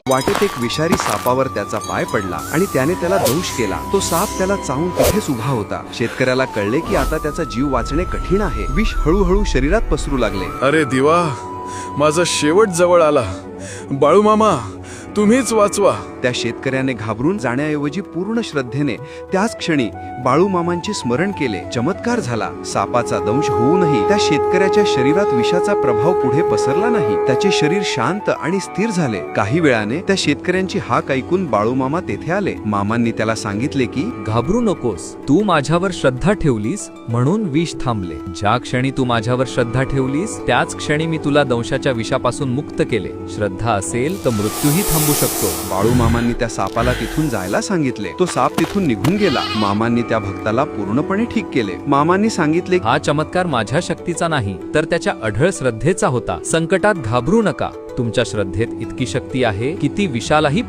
वाटेत एक विषारी सापावर त्याचा पाय पडला आणि त्याने त्याला दंश केला। तो साप त्याला चावून तिथेच उभा होता। शेतकऱ्याला कळले की आता त्याचा जीव वाचणे कठीण आहे। विष हळूहळू शरीरात पसरू लागले। अरे देवा, माझा शेवट जवळ आला। बाळू मामा, तुम्हीच वाचवा। त्या शेतकऱ्याने घाबरून जाण्याऐवजी पूर्ण श्रद्धेने त्याच क्षणी बाळू मामांचे स्मरण केले। चमत्कार झाला। सापाचा दंश होऊनही त्या शेतकऱ्याच्या शरीरात विषाचा प्रभाव पुढे पसरला नाही। त्याचे शरीर शांत आणि स्थिर झाले। काही वेळाने त्या शेतकऱ्यांची हाक ऐकून बाळू मामा तेथे आले। मामांनी त्याला सांगितले की घाबरू नकोस, तू माझ्यावर श्रद्धा ठेवलीस म्हणून विष थांबले। ज्या क्षणी तू माझ्यावर श्रद्धा ठेवलीस त्याच क्षणी मी तुला दंशाच्या विषापासून मुक्त केले। श्रद्धा असेल तर मृत्यूही थांबू शकतो। बाळू मामांनी त्या सापाला तिथून जायला सांगितले। तो साप तिथून निघून गेला। मामांनी त्या भक्ताला पूर्णपणे ठीक केले। मामांनी सांगितले, हा चमत्कार माझ्या शक्तीचा नाही तर त्याच्या अढळ श्रद्धेचा होता। संकटात घाबरू नका, तुमच्या श्रद्धेत इतकी शक्ती आहे की ती विषालाही